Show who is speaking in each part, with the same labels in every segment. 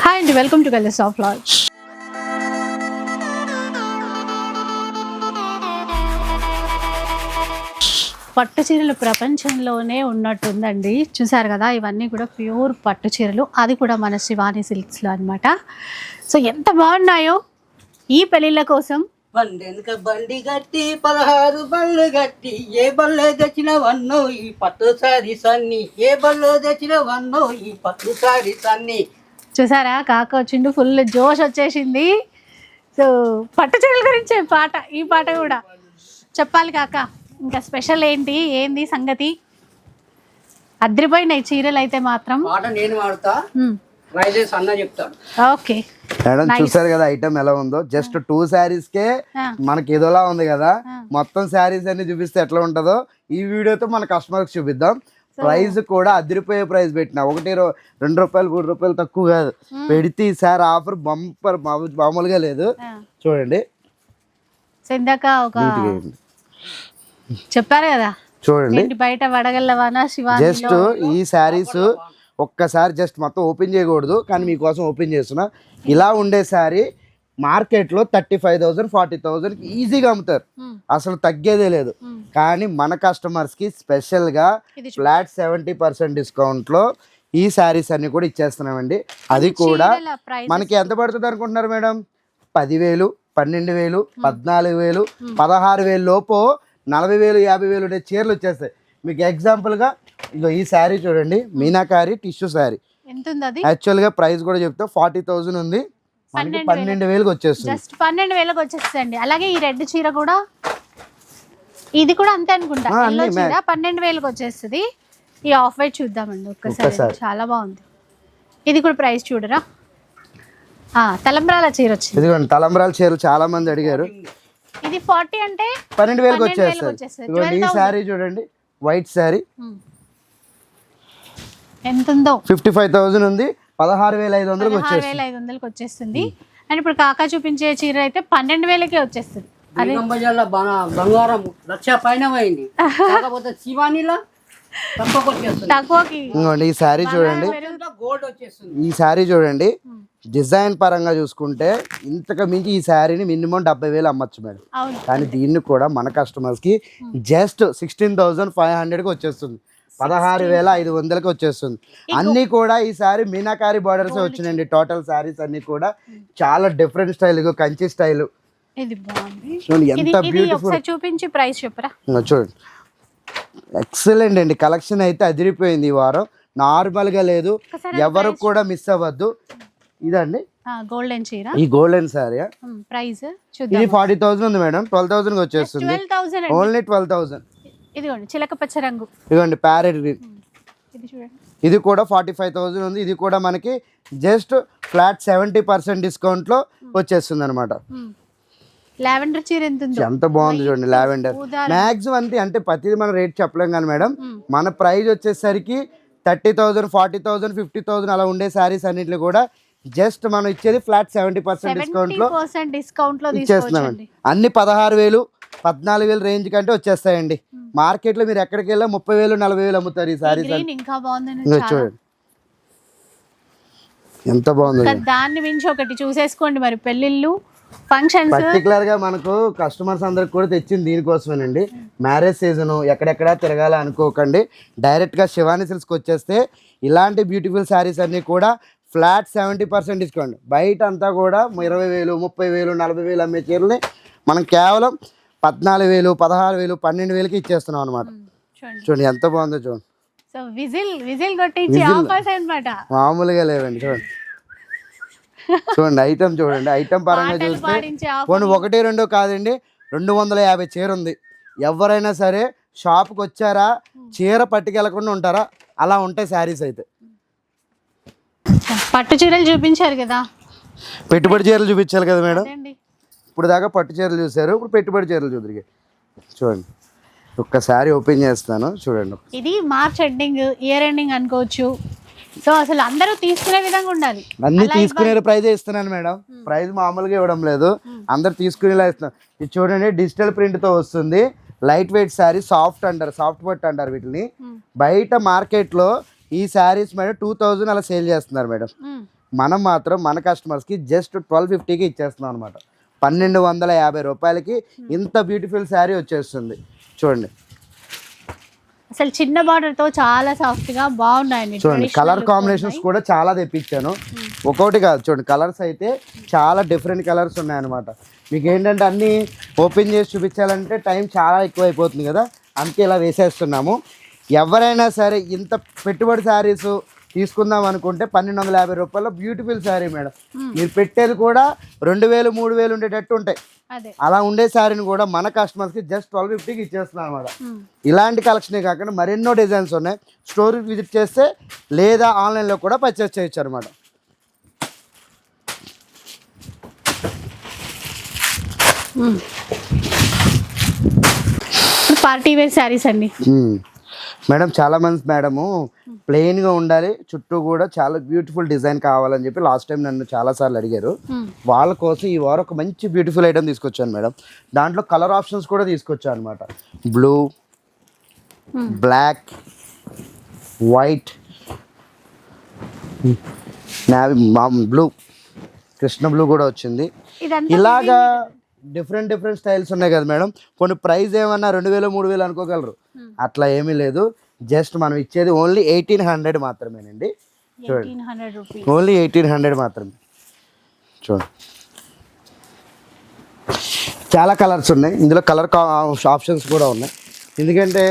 Speaker 1: Hi అండి, welcome to colours of lodge. పట్టు చీరలు ప్రపంచంలోనే ఉన్నట్టుందండి. చూసారు కదా, ఇవన్నీ కూడా ప్యూర్ పట్టు చీరలు, అది కూడా మన శివాని సిల్క్స్లో అనమాట. సో ఎంత బాగున్నాయో ఈ పెళ్ళిళ్ళ కోసం.
Speaker 2: బండెనక బండి గట్టి 16 బళ్ళు గట్టి ఏ బల్లో తెచ్చిన వన్నో ఈ పట్టు సారీస్ అన్ని ఏ బల్లో తెచ్చిన వన్నో ఈ పట్టు సారీస్ అన్ని.
Speaker 1: చూసారా, కాక వచ్చిండు, ఫుల్ జోష్ వచ్చేసింది. సో పట్టు చీరల గురించే పాట, ఈ పాట కూడా చెప్పాలి కాక. ఇంకా స్పెషల్ ఏంది సంగతి? అద్రిపోయినాయి చీరలు అయితే మాత్రం.
Speaker 2: పాట నేను వాడతా, ప్రైజెస్ అన్న చెప్తాడు.
Speaker 1: ఓకే
Speaker 3: మేడం, చూసారు కదా ఐటమ్ ఎలా ఉందో. జస్ట్ 2 sarees కే మనకి ఏదోలా ఉంది కదా. మొత్తం శారీస్ అన్ని చూపిస్తే ఎట్లా ఉంటుందో ఈ వీడియోతో మన కస్టమర్కి చూపిద్దాం. ప్రైస్ కూడా అదిరిపోయే ప్రైస్ పెట్టిన, 1 2 రూపాయలు 3 రూపాయలు తక్కువ కాదు పెడితే ఈసారి ఆఫర్ బంపర్, మామూలుగా లేదు. చూడండి,
Speaker 1: ఇందాక ఒక చెప్పారు కదా,
Speaker 3: చూడండి
Speaker 1: బయట వడగల్లవానా శివాని.
Speaker 3: జస్ట్ ఈ శారీస్ ఒక్కసారి జస్ట్ మొత్తం ఓపెన్ చేయకూడదు, కానీ మీకోసం ఓపెన్ చేస్తున్నా. ఇలా ఉండే శారీ మార్కెట్లో 35,000 40,000 ఈజీగా అమ్ముతారు, అసలు తగ్గేదే లేదు. కానీ మన కస్టమర్స్కి స్పెషల్గా ఫ్లాట్ 70% డిస్కౌంట్లో ఈ శారీస్ అన్ని కూడా ఇచ్చేస్తున్నామండి. అది కూడా మనకి ఎంత పడుతుంది అనుకుంటున్నారు మేడం? 10,000 12,000 14,000 16,000 లోపు 40,000 50,000 ఉండే చీరలు వచ్చేస్తాయి. మీకు ఎగ్జాంపుల్గా ఇగో ఈ శారీ చూడండి, మీనాకారి టిష్యూ శారీ. యాక్చువల్గా ప్రైస్ కూడా చెప్తే 40,000 ఉంది, 12,000 వచ్చేస్తుంది.
Speaker 1: జస్ట్ 12,000 వచ్చేస్తుంది. అలాగే ఈ రెడ్ చీర కూడా, ఇది కూడా అంతే అనుకుంటా, 12,000 వచ్చేస్తుంది. ఈ ఆఫ్ వైట్ చూద్దామండి ఒక్కసారి, చాలా బాగుంది. ఇది కూడా ప్రైస్ చూడరా. తలంబ్రాల చీర వచ్చింది.
Speaker 3: ఇదిగోండి తలంబ్రాల చీరలు చాలా మంది అడిగారు.
Speaker 1: ఇది 40 అంటే
Speaker 3: 12,000 వచ్చేస్తుంది. ఈ శారీ చూడండి, వైట్ శారీ
Speaker 1: ఎంత ఉందో,
Speaker 3: 55,000 ఉంది, 16,500
Speaker 1: వచ్చేస్తుంది. అండ్ ఇప్పుడు కాకా చూపించే చీర అయితే 12,000కే వచ్చేస్తుంది.
Speaker 2: బంగారం 1,00,000 పైన పోయింది, కాకపోతే శివానీలా
Speaker 1: తక్కువకి.
Speaker 3: ఈ శారీ చూడండి,
Speaker 2: గోల్డ్ వచ్చేస్తుంది.
Speaker 3: ఈ శారీ చూడండి, డిజైన్ పరంగా చూసుకుంటే ఇంతకు మించి ఈ శారీని మినిమం 70,000 అమ్మచ్చు మేడం. కానీ దీన్ని కూడా మన కస్టమర్స్కి జస్ట్ 16,500కి వచ్చేస్తుంది, 16,500కి వచ్చేస్తుంది. అన్నీ కూడా ఈ సారీ మీనాకారి బార్డర్స్ వచ్చినాయండి. టోటల్ శారీస్ అన్ని కూడా చాలా డిఫరెంట్ స్టైల్, కంచి స్టైల్. ఎంత బ్యూటిఫుల్.
Speaker 1: చూపించి ప్రైస్ చెప్పరా.
Speaker 3: చూడండి, ఎక్సలెంట్ అండి. కలెక్షన్ అయితే అదిరిపోయింది ఈ వారం, నార్మల్గా లేదు, ఎవరు కూడా మిస్ అవ్వద్దు. ఇదండి
Speaker 1: గోల్డెన్ చీర,
Speaker 3: ఈ గోల్డెన్ సారీ
Speaker 1: ప్రైస్
Speaker 3: ఇది 40,000 ఉంది మేడం, 12,000 వచ్చేస్తుంది. ఓన్లీ 12,000.
Speaker 1: ఇదిగోండి చిలక పచ్చ రంగు,
Speaker 3: ఇదిగోండి ప్యారెట్ గ్రీన్.
Speaker 1: ఇది చూడండి,
Speaker 3: ఇది కూడా 45,000 ఉంది. ఇది కూడా మనకి జస్ట్ ఫ్లాట్ 70% డిస్కౌంట్లో వచ్చేస్తుంది అనమాట.
Speaker 1: లావెండర్ చీర
Speaker 3: ఎంత బాగుంది చూడండి, లావెండర్. మ్యాక్సిమం అంతే, అంటే ప్రతిదీ మనం రేట్ చెప్పలేం కానీ మేడం, మన ప్రైస్ వచ్చేసరికి 30,000 40,000 50,000 అలా ఉండే శారీస్ అన్నింటిలో కూడా జస్ట్ మనం ఇచ్చేది ఫ్లాట్ 70%
Speaker 1: డిస్కౌంట్లో
Speaker 3: ఇచ్చేస్తున్నామండి. అన్ని 16,000 14,000 రేంజ్ కంటే వచ్చేస్తాయండి. మార్కెట్ లో మీరు ఎక్కడికి వెళ్ళా 30,000 40,000 అమ్ముతారు ఈ సారీస్. చూడండి ఎంత బాగుంది.
Speaker 1: దాన్ని మించి ఒకటి చూసేసుకోండి మరి, పెళ్లిళ్ళు ఫంక్షన్స్.
Speaker 3: పర్టికులర్ గా మనకు కస్టమర్స్ అందరికి కూడా తెచ్చింది దీనికోసమేనండి. మ్యారేజ్ సీజన్ ఎక్కడెక్కడ తిరగాల అనుకోకండి, డైరెక్ట్ గా శివాని సిల్క్స్కి వచ్చేస్తే ఇలాంటి బ్యూటిఫుల్ శారీస్ అన్ని కూడా ఫ్లాట్ 70% డిస్కౌంట్. బయట అంతా కూడా 20,000 30,000 40,000 అమ్మే చీరల్ని మనం కేవలం 14,000 16,000 12,000కి ఇచ్చేస్తున్నాం అనమాట. చూడండి ఎంత బాగుందో చూడండి. మామూలుగా లేవండి. చూడండి చూడండి ఐటమ్ చూడండి, ఐటమ్ పరంగా చూస్తే కొన్ని 1 2 కాదండి, 250 చీర ఉంది. ఎవరైనా సరే షాప్కి వచ్చారా చీర పట్టుకెళ్ళకుండా ఉంటారా, అలా ఉంటాయి శారీస్. అయితే
Speaker 1: పట్టు చీరలు చూపించారు కదా,
Speaker 3: పెట్టుబడి చీరలు చూపించాలి కదా మేడం. ఇప్పుడు దాకా పట్టు చీరలు చూసారు, ఇప్పుడు పెట్టుబడి చీరలు చూద్దరు. చూడండి ఒక్కసారి ఓపెన్ చేస్తాను చూడండి.
Speaker 1: ఇది మార్చ్ ఎండింగ్, ఇయర్ ఎండింగ్ అనుకోవచ్చు. సో అసలు అందరూ తీసుకునే విధంగా ఉండాలి.
Speaker 3: అన్ని తీసుకునే ప్రైజ్ ఇస్తున్నాను మేడం, ప్రైజ్ మామూలుగా ఇవ్వడం లేదు, అందరు తీసుకునేలా ఇస్తున్నాను. ఇది చూడండి, డిజిటల్ ప్రింట్ తో వస్తుంది, లైట్ వెయిట్ శారీ, సాఫ్ట్ అంటారు, సాఫ్ట్ పట్టు అంటారు వీటిని. బయట మార్కెట్ లో ఈ శారీస్ మేడం 2,000 అలా సేల్ చేస్తున్నారు మేడం. మనం మాత్రం మన కస్టమర్స్కి జస్ట్ 1250కి ఇచ్చేస్తున్నాం అనమాట. 1250 రూపాయలకి ఇంత బ్యూటిఫుల్ శారీ వచ్చేస్తుంది. చూడండి
Speaker 1: అసలు చిన్న బార్డర్ తో చాలా సాఫ్ట్ గా బాగున్నాయండి.
Speaker 3: చూడండి కలర్ కాంబినేషన్స్ కూడా చాలా తెప్పించాను. ఒక్కొక్కటి కాదు చూడండి, కలర్స్ అయితే చాలా డిఫరెంట్ కలర్స్ ఉన్నాయన్నమాట. మీకు ఏంటంటే అన్నీ ఓపెన్ చేసి చూపించాలంటే టైం చాలా ఎక్కువ అయిపోతుంది కదా, అందుకే ఇలా వేసేస్తున్నాము. ఎవరైనా సరే ఇంత పెట్టుబడి శారీస్ తీసుకుందాం అనుకుంటే 1250 రూపాయల బ్యూటిఫుల్ శారీ మేడం. మీరు పెట్టేది కూడా 2000 3000 ఉండేటట్టు ఉంటాయి. అలా ఉండే శారీని కూడా మన కస్టమర్స్కి జస్ట్ 1250కి ఇచ్చేస్తున్నాం అనమాట. ఇలాంటి కలెక్షనే కాకుండా మరెన్నో డిజైన్స్ ఉన్నాయి. స్టోర్ విజిట్ చేస్తే లేదా ఆన్లైన్లో కూడా పర్చేస్ చేయొచ్చు అనమాట.
Speaker 1: పార్టీ వేర్ శారీస్ అండి
Speaker 3: మేడం. చాలా మంది మేడము ప్లెయిన్గా ఉండాలి, చుట్టూ కూడా చాలా బ్యూటిఫుల్ డిజైన్ కావాలని చెప్పి లాస్ట్ టైం నన్ను చాలాసార్లు అడిగారు. వాళ్ళ కోసం ఈ వారం ఒక మంచి బ్యూటిఫుల్ ఐటమ్ తీసుకొచ్చాను మేడం. దాంట్లో కలర్ ఆప్షన్స్ కూడా తీసుకొచ్చాను అనమాట. Blue, black, white, navy blue, Krishna blue కూడా వచ్చింది. ఇలాగా డిఫరెంట్ స్టైల్స్ ఉన్నాయి కదా మేడం. కొన్ని ప్రైస్ ఏమన్నా 2000 3000 అనుకోగలరు, అట్లా ఏమీ లేదు. జస్ట్ మనం ఇచ్చేది ఓన్లీ 1800 మాత్రమేనండి. చూడండి ఓన్లీ 1800 మాత్రమే. చూడండి చాలా కలర్స్ ఉన్నాయి ఇందులో, కలర్ ఆప్షన్స్ కూడా ఉన్నాయి. ఎందుకంటే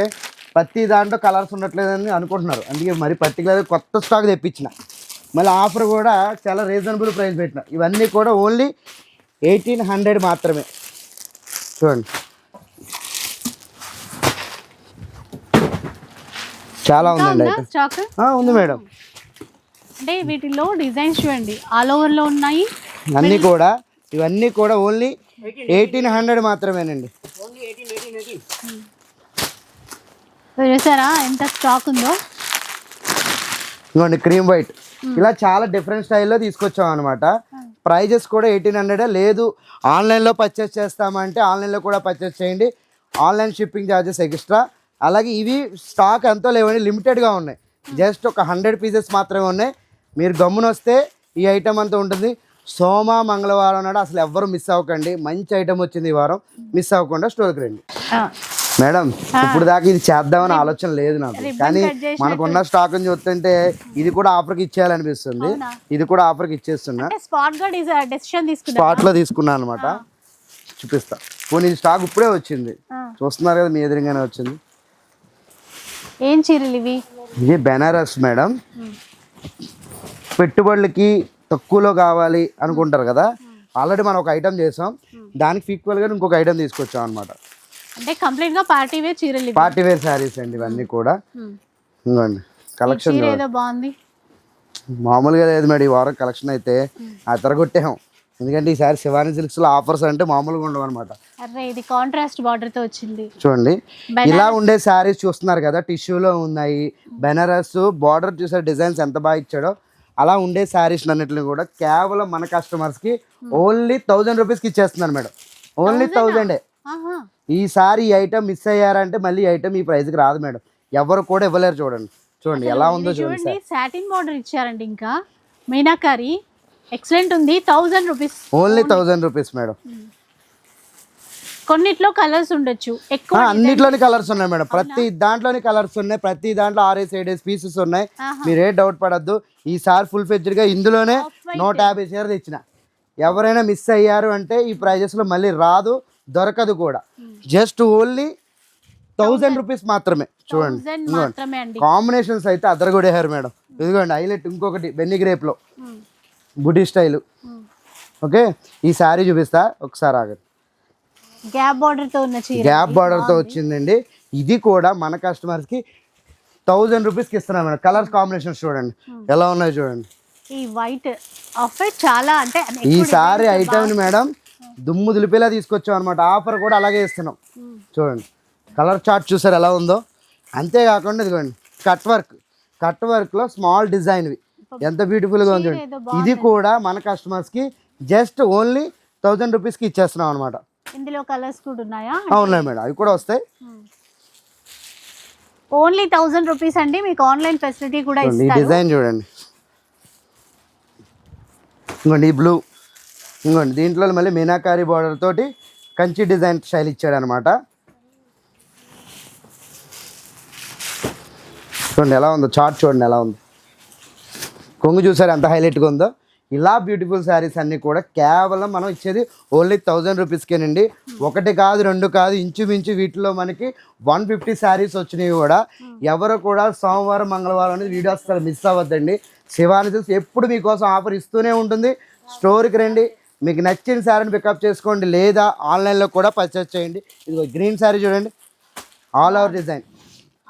Speaker 3: ప్రతి దాంట్లో కలర్స్ ఉండట్లేదని అనుకుంటున్నారు, అందుకే మరి పర్టికులర్గా కొత్త స్టాక్ తెప్పించిన. మళ్ళీ ఆఫర్ కూడా చాలా రీజనబుల్ ప్రైస్ పెట్టిన. ఇవన్నీ కూడా ఓన్లీ 1800 మాత్రమే. చూడండి చాలా ఉందండి
Speaker 1: స్టాక్
Speaker 3: ఉంది మేడం.
Speaker 1: అంటే వీటిలో డిజైన్స్ చూడండి ఆల్ ఓవర్ లో ఉన్నాయి
Speaker 3: అన్నీ కూడా. ఇవన్నీ కూడా ఓన్లీ 1800 మాత్రమేనండి.
Speaker 1: చూసారా ఎంత స్టాక్ ఉందో.
Speaker 3: ఇదిగోండి క్రీమ్ వైట్, ఇలా చాలా డిఫరెంట్ స్టైల్లో తీసుకొచ్చాం అనమాట. ప్రైజెస్ కూడా 1800 లేదు. ఆన్లైన్లో పర్చేస్ చేస్తామంటే ఆన్లైన్లో కూడా పర్చేస్ చేయండి, ఆన్లైన్ షిప్పింగ్ ఛార్జెస్ ఎక్స్ట్రా. అలాగే ఇవి స్టాక్ ఎంతో లేవండి, లిమిటెడ్గా ఉన్నాయి. జస్ట్ ఒక 100 పీసెస్ మాత్రమే ఉన్నాయి. మీరు గమ్మున వస్తే ఈ ఐటమ్ అంతా ఉంటుంది. సోమ మంగళవారం నాడు అసలు ఎవ్వరు మిస్ అవ్వకండి. మంచి ఐటమ్ వచ్చింది ఈ వారం, మిస్ అవ్వకుండా స్టోర్కి రండి మేడం. ఇప్పుడు దాకా ఇది చేద్దామని ఆలోచన లేదు నాకు, కానీ మనకున్న స్టాక్ చూస్తుంటే ఇది కూడా ఆఫర్కి ఇచ్చేయాలనిపిస్తుంది. ఇది కూడా ఆఫర్కి ఇచ్చేస్తున్నా, స్పాట్ లో తీసుకున్నా అనమాట. చూపిస్తా. పోనీ ఇది స్టాక్ ఇప్పుడే వచ్చింది, చూస్తున్నారు కదా మీ ఎదురుగానే వచ్చింది.
Speaker 1: ఏం చీరలు ఇవి?
Speaker 3: ఇది బెనారస్ మేడం. పెట్టుబడులకి తక్కువలో కావాలి అనుకుంటారు కదా, ఆల్రెడీ మనం ఒక ఐటమ్ చేసాం, దానికి ఈక్వల్గా ఇంకొక ఐటమ్ తీసుకొచ్చాం అనమాట.
Speaker 1: అంటే కంప్లీట్ గా పార్టీ వేర్ చీరలు,
Speaker 3: పార్టీ వేర్ శారీస్ అండి ఇవన్నీ కూడా. ఇవ్వండి కలెక్షన్
Speaker 1: ఏదో బాగుంది,
Speaker 3: మామూలుగా లేదు మేడం. ఈ వారం కలెక్షన్ అయితే అతరగొట్టాం. ఎందుకంటే ఈసారి శివాని సిల్క్స్ లో ఆఫర్స్ అంటే మామూలుగా ఉండవు అనమాట.
Speaker 1: ఇది కాంట్రాస్ట్ బార్డర్ తో వచ్చింది
Speaker 3: చూడండి. ఇలా ఉండే శారీస్ చూస్తున్నారు కదా, టిష్యూలో ఉన్నాయి. బెనారస్ బార్డర్ చూసారు డిజైన్స్ ఎంత బాగా ఇచ్చాడో. అలా ఉండే శారీస్ అన్నిటిని కూడా కేవలం మన కస్టమర్స్ కి ఓన్లీ 1000 రూపీస్కి ఇచ్చేస్తున్నారు మేడం. ఓన్లీ 1000. ఈసారి ఈ ఐటమ్ మిస్ అయ్యారంటే మళ్ళీ ఈ ఐటమ్ ఈ ప్రైస్కి రాదు మేడం, ఎవరు కూడా ఇవ్వలేరు. చూడండి చూడండి ఎలా ఉందో చూడండి.
Speaker 1: సాటిన్ బార్డర్ ఇచ్చారండి, ఇంకా మీనాకారి ఎక్సలెంట్ ఉంది. 1000 రూపీస్,
Speaker 3: ఓన్లీ 1000 రూపీస్ మేడం.
Speaker 1: కొన్నిట్లో కలర్స్ ఉండొచ్చు, ఎక్కువ
Speaker 3: అన్నిట్లోని కలర్స్ ఉన్నాయి మేడం. ప్రతి దాంట్లోని కలర్స్ ఉన్నాయి, ప్రతి దాంట్లో 6 పీసెస్ ఉన్నాయి. మీరే డౌట్ పడద్దు. ఈసారి ఫుల్ ఫెడ్జ్డ్ గా ఇందులోనే 150 చీరలు ఇచ్చిన. ఎవరైనా మిస్ అయ్యారు అంటే ఈ ప్రైజెస్ లో మళ్ళీ రాదు, దొరకదు కూడా. జస్ట్ ఓన్లీ 1000 రూపీస్ మాత్రమే. చూడండి కాంబినేషన్స్ అయితే అదరగొడేశారు మేడం. ఇదిగోండి హైలైట్ ఇంకొకటి బెన్నీ గ్రేప్ లో బుడ్డీ స్టైల్. ఓకే, ఈ శారీ చూపిస్తా ఒకసారి ఆగండి.
Speaker 1: గ్యాప్ బార్డర్ తో ఉన్న చీర,
Speaker 3: గ్యాప్ బార్డర్ తో వచ్చిందండి. ఇది కూడా మన కస్టమర్స్ కి 1000 రూపీస్కి ఇస్తున్నాం మేడం. కలర్స్ కాంబినేషన్స్ చూడండి ఎలా ఉన్నాయో చూడండి.
Speaker 1: ఈ వైట్ ఆఫర్ చాలా అంటే
Speaker 3: ఈసారి ఐటమ్ ని మేడం దుమ్ము దులిపేలా తీసుకొచ్చాం అనమాట. ఆఫర్ కూడా అలాగే ఇస్తున్నాం. చూడండి కలర్ చార్ట్ చూసారు ఎలా ఉందో. అంతేకాకుండా ఇదిగోండి కట్ వర్క్ లో స్మాల్ డిజైన్ ఎంత బ్యూటిఫుల్ గా ఉంది. ఇది కూడా మన కస్టమర్స్ కి జస్ట్ ఓన్లీ 1000 రూపీస్కి ఇచ్చేస్తున్నాం అనమాట.
Speaker 1: ఇందులో కలర్స్ కూడా ఉన్నాయా?
Speaker 3: ఉన్నాయి మేడం, అవి కూడా వస్తాయి.
Speaker 1: ఓన్లీ 1000 రూపీస్ అండి. మీకు ఆన్లైన్ ఫెసిలిటీ కూడా ఇస్తారు.
Speaker 3: డిజైన్ చూడండి ఇంకోండి ఈ బ్లూ, ఇంకోండి దీంట్లో మళ్ళీ మీనాకారి బార్డర్ తోటి కంచి డిజైన్ స్టైల్ ఇచ్చాడు అనమాట. చూడండి ఎలా ఉందో, చార్ట్ చూడండి ఎలా ఉంది, కొంగు చూసారు ఎంత హైలైట్గా ఉందో. ఇలా బ్యూటిఫుల్ శారీస్ అన్నీ కూడా కేవలం మనం ఇచ్చేది ఓన్లీ 1000 రూపీస్కేనండి. ఒకటి కాదు, రెండు కాదు, ఇంచుమించు వీటిలో మనకి 150 శారీస్ వచ్చినాయి కూడా. ఎవరు కూడా సోమవారం మంగళవారం అనేది వీడియో అసలు మిస్ అవ్వద్దండి. శివాని సిల్క్స్ ఎప్పుడు మీకోసం ఆఫర్ ఇస్తూనే ఉంటుంది. స్టోర్కి రండి, మీకు నచ్చిన శారీని పికప్ చేసుకోండి, లేదా ఆన్లైన్లో కూడా పర్చేస్ చేయండి. ఇది గ్రీన్ శారీ చూడండి, all over design,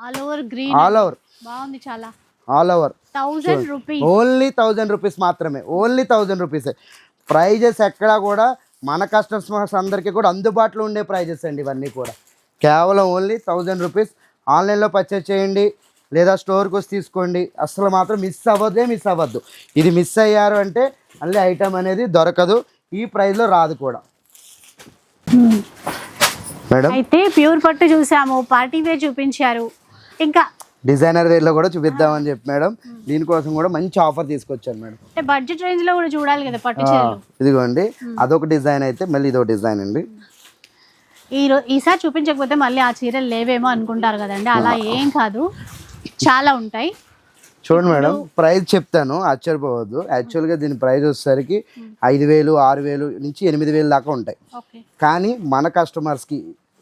Speaker 1: all over green,
Speaker 3: all over
Speaker 1: బాగుంది చాలా.
Speaker 3: All over
Speaker 1: 1000 rupees,
Speaker 3: only 1000 rupees మాత్రమే, ఓన్లీ 1000 రూపీస్. ప్రైజెస్ ఎక్కడా కూడా మన కస్టమర్స్ అందరికీ కూడా అందుబాటులో ఉండే ప్రైజెస్ అండి ఇవన్నీ కూడా. కేవలం ఓన్లీ 1000 రూపీస్. ఆన్లైన్లో పర్చేస్ చేయండి లేదా స్టోర్కి వచ్చి తీసుకోండి. అసలు మాత్రం మిస్ అవ్వద్దు. ఇది మిస్ అయ్యారు అంటే మళ్ళీ ఐటమ్ అనేది దొరకదు, ఈ ప్రైస్లో రాదు కూడా మేడం.
Speaker 1: అయితే ప్యూర్ పట్టు చూసాము, పార్టీ వేర్ చూపించారు, ఇంకా
Speaker 3: డిజైనర్ వేర్లో కూడా చూపిద్దామని చెప్పి మేడం దీనికోసం కూడా మంచి ఆఫర్ తీసుకొచ్చాను మేడం.
Speaker 1: అంటే బడ్జెట్ రేంజ్ లో కూడా చూడాలి కదా పట్టు చీరలు.
Speaker 3: ఇదిగోండి అదొక డిజైన్ అయితే మళ్ళీ ఇదొక డిజైన్ అండి.
Speaker 1: ఈసారి చూపించకపోతే మళ్ళీ ఆ చీరలు లేవేమో అనుకుంటారు కదండి, అలా ఏం కాదు, చాలా ఉంటాయి.
Speaker 3: చూడండి మేడం, ప్రైస్ చెప్తాను ఆశ్చర్యపోవద్దు. యాక్చువల్గా దీని ప్రైస్ వచ్చేసరికి 5000, 6000 నుంచి 8000 దాకా ఉంటాయి. కానీ మన కస్టమర్స్కి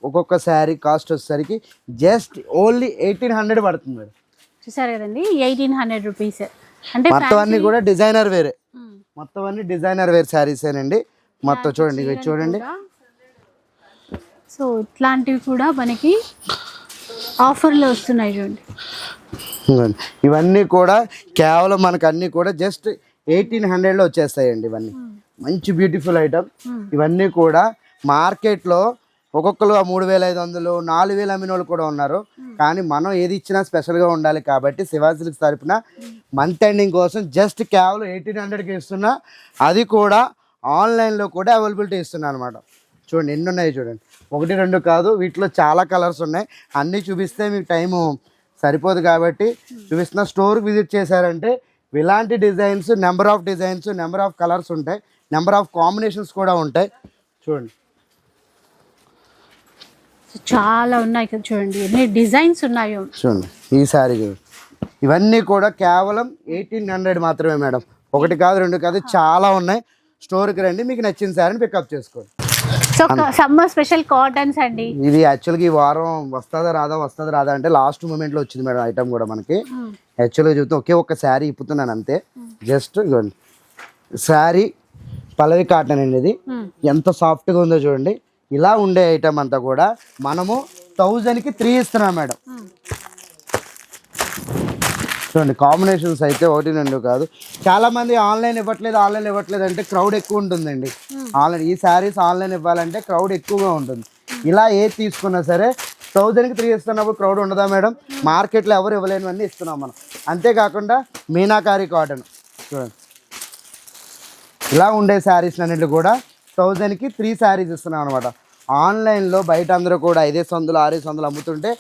Speaker 3: ఒక్కొక్క శారీ కాస్ట్ వచ్చేసరికి జస్ట్ ఓన్లీ 1800 పడుతుంది మేడం.
Speaker 1: చూసారు కదండి, 1800 రూపీస్. అంటే
Speaker 3: మొత్తం అన్ని కూడా డిజైనర్ వేరే, మొత్తం అన్ని డిజైనర్ వేర్ శారీసేనండి. మొత్తం చూడండి, ఇవి చూడండి.
Speaker 1: సో ఇట్లాంటివి కూడా మనకి ఆఫర్లో వస్తున్నాయి చూడండి.
Speaker 3: ఇవన్నీ కూడా కేవలం మనకు అన్నీ కూడా జస్ట్ 1800లో వచ్చేస్తాయండి. ఇవన్నీ మంచి బ్యూటిఫుల్ ఐటమ్. ఇవన్నీ కూడా మార్కెట్లో ఒక్కొక్కరు 3500, 4000 అమ్మిన వాళ్ళు కూడా ఉన్నారు. కానీ మనం ఏది ఇచ్చినా స్పెషల్గా ఉండాలి కాబట్టి శివాని సిల్క్స్ తరపున మంత్ ఎండింగ్ కోసం జస్ట్ కేవలం 1800కి ఇస్తున్నా. అది కూడా ఆన్లైన్లో కూడా అవైలబిలిటీ ఇస్తున్నా అనమాట. చూడండి ఎన్ని ఉన్నాయి చూడండి, 1, 2 కాదు, వీటిలో చాలా కలర్స్ ఉన్నాయి. అన్నీ చూపిస్తే మీకు టైము సరిపోదు కాబట్టి చూపిస్తున్న. స్టోర్కి విజిట్ చేశారంటే ఇలాంటి designs, number of designs, number of colours ఉంటాయి, నెంబర్ ఆఫ్ కాంబినేషన్స్ కూడా ఉంటాయి. చూడండి
Speaker 1: చాలా ఉన్నాయి కదా, చూడండి ఎన్ని డిజైన్స్ ఉన్నాయో.
Speaker 3: చూడండి ఈ శారీ చూడండి, ఇవన్నీ కూడా కేవలం 1800 మాత్రమే మేడం. ఒకటి కాదు, రెండు కాదు, చాలా ఉన్నాయి. స్టోర్కి రండి, మీకు నచ్చిన శారీని పికప్ చేసుకోండి.
Speaker 1: సో సమ్మర్ స్పెషల్ కాటన్స్ అండి.
Speaker 3: ఇది యాక్చువల్గా ఈ వారం వస్తుందా రాదా అంటే లాస్ట్ మూమెంట్లో వచ్చింది మేడం ఐటమ్ కూడా మనకి. యాక్చువల్గా చూస్తే ఒక్క శారీ ఇప్పుతున్నాను అంతే. జస్ట్ ఇవ్వండి శారీ పల్లవి కాటన్ అండి. ఇది ఎంత సాఫ్ట్గా ఉందో చూడండి. ఇలా ఉండే ఐటమ్ అంతా కూడా మనము 1000కి 3 ఇస్తున్నాం మేడం. చూడండి కాంబినేషన్స్ అయితే 1, 2 కాదు. చాలామంది ఆన్లైన్ ఇవ్వట్లేదు అంటే క్రౌడ్ ఎక్కువ ఉంటుందండి. ఆన్లైన్ ఈ శారీస్ ఆన్లైన్ ఇవ్వాలంటే క్రౌడ్ ఎక్కువగా ఉంటుంది. ఇలా ఏది తీసుకున్నా సరే 1000కి 3 ఇస్తున్నప్పుడు క్రౌడ్ ఉండదా మేడం? మార్కెట్లో ఎవరు ఇవ్వలేనివన్నీ ఇస్తున్నాం మనం. అంతేకాకుండా మీనాకారి కాటన్ చూడండి, ఇలా ఉండే శారీస్ అన్నింటిలో కూడా 1000కి 3 శారీస్ ఇస్తున్నాం అనమాట. ఆన్లైన్లో బయట అందరూ కూడా 500, 600 అమ్ముతుంటే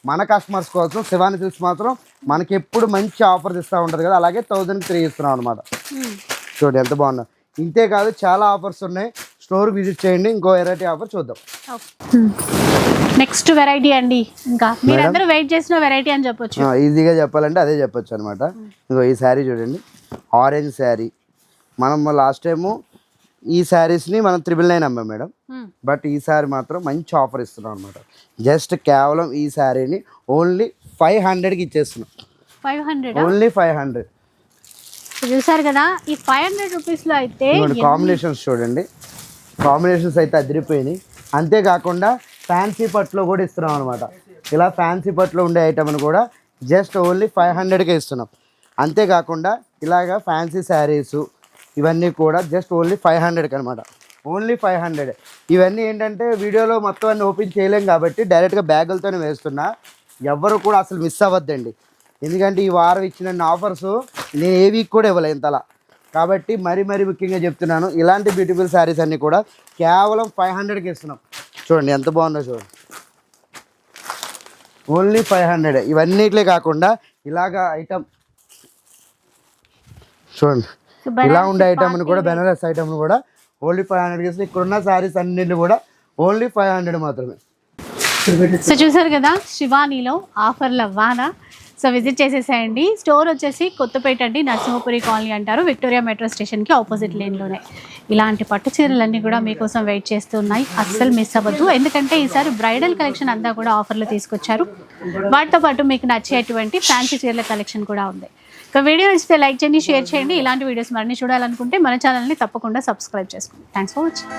Speaker 3: మన కస్టమర్స్ కోసం శివాని సిల్క్స్ మాత్రం మనకి ఎప్పుడు మంచి ఆఫర్స్ ఇస్తూ ఉంటుంది కదా, అలాగే 1000కి 3 ఇస్తున్నాం అనమాట. చూడండి ఎంత బాగున్నా. ఇంతే కాదు, చాలా ఆఫర్స్ ఉన్నాయి. స్టోర్ విజిట్ చేయండి, ఇంకో వెరైటీ ఆఫర్ చూద్దాం.
Speaker 1: నెక్స్ట్ వెరైటీ అండి, ఇంకా మీరందరూ వెయిట్ చేసిన వెరైటీ అని చెప్పొచ్చు.
Speaker 3: ఈజీగా చెప్పాలంటే అదే చెప్పొచ్చు అనమాట. ఇంకో ఈ శారీ చూడండి, ఆరెంజ్ శారీ. మనం లాస్ట్ టైము ఈ శారీస్ని మనం 999 అమ్మాం మేడం. బట్ ఈసారి మాత్రం మంచి ఆఫర్ ఇస్తున్నాం అనమాట. జస్ట్ కేవలం ఈ శారీని ఓన్లీ 500కి ఇచ్చేస్తున్నాం.
Speaker 1: 500,
Speaker 3: ఓన్లీ 500.
Speaker 1: చూసారు కదా, ఈ 500 రూపీస్లో అయితే
Speaker 3: కాంబినేషన్స్ చూడండి, కాంబినేషన్స్ అయితే అదిరిపోయినాయి. అంతేకాకుండా ఫ్యాన్సీ పట్టులో కూడా ఇస్తున్నాం అనమాట. ఇలా ఫ్యాన్సీ పట్టులో ఉండే ఐటమ్ని కూడా జస్ట్ ఓన్లీ 500కే ఇస్తున్నాం. అంతేకాకుండా ఇలాగా ఫ్యాన్సీ శారీసు ఇవన్నీ కూడా జస్ట్ ఓన్లీ 500కి అనమాట. ఓన్లీ 500. ఇవన్నీ ఏంటంటే వీడియోలో మొత్తం అన్నీ ఓపెన్ చేయలేం కాబట్టి డైరెక్ట్గా బ్యాగులతోనే వేస్తున్నా. ఎవ్వరు కూడా అసలు మిస్ అవ్వద్దండి, ఎందుకంటే ఈ వారం ఇచ్చిన ఆఫర్స్ నేను ఏ వీక్ కూడా ఇవ్వలే ఇంతలా. కాబట్టి మరీ ముఖ్యంగా చెప్తున్నాను, ఇలాంటి బ్యూటిఫుల్ శారీస్ అన్నీ కూడా కేవలం 500కి ఇస్తున్నాం. చూడండి ఎంత బాగుందో చూడండి, ఓన్లీ 500. ఇవన్నిట్లే కాకుండా ఇలాగా ఐటమ్ చూడండి ఇలా ఉండే ఐటమ్ కూడా బెనారస్ ఐటమ్ కూడా ఓన్లీ 500 ఇక్కడున్న సారీస్ అన్నింటినీ కూడా ఓన్లీ 500 మాత్రమే.
Speaker 1: సో చూసారు కదా శివానీలో ఆఫర్ల వాన. సో విజిట్ చేసేసేయండి. స్టోర్ వచ్చేసి కొత్తపేట అండి, నరసింహపురి కాలనీ అంటారు, విక్టోరియా మెట్రో స్టేషన్కి ఆపోజిట్ లేన్లోనే. ఇలాంటి పట్టు చీరలన్నీ కూడా మీకోసం వెయిట్ చేస్తున్నాయి, అస్సలు మిస్ అవ్వద్దు. ఎందుకంటే ఈసారి బ్రైడల్ కలెక్షన్ అంతా కూడా ఆఫర్లు తీసుకొచ్చారు. వాటితో పాటు మీకు నచ్చేటువంటి ఫ్యాన్సీ చీరల కలెక్షన్ కూడా ఉంది. ఇక వీడియో నచ్చితే లైక్ చేయండి, షేర్ చేయండి. ఇలాంటి వీడియోస్ మరిన్ని చూడాలనుకుంటే మన ఛానల్ని తప్పకుండా సబ్స్క్రైబ్ చేసుకోండి. Thanks for watching.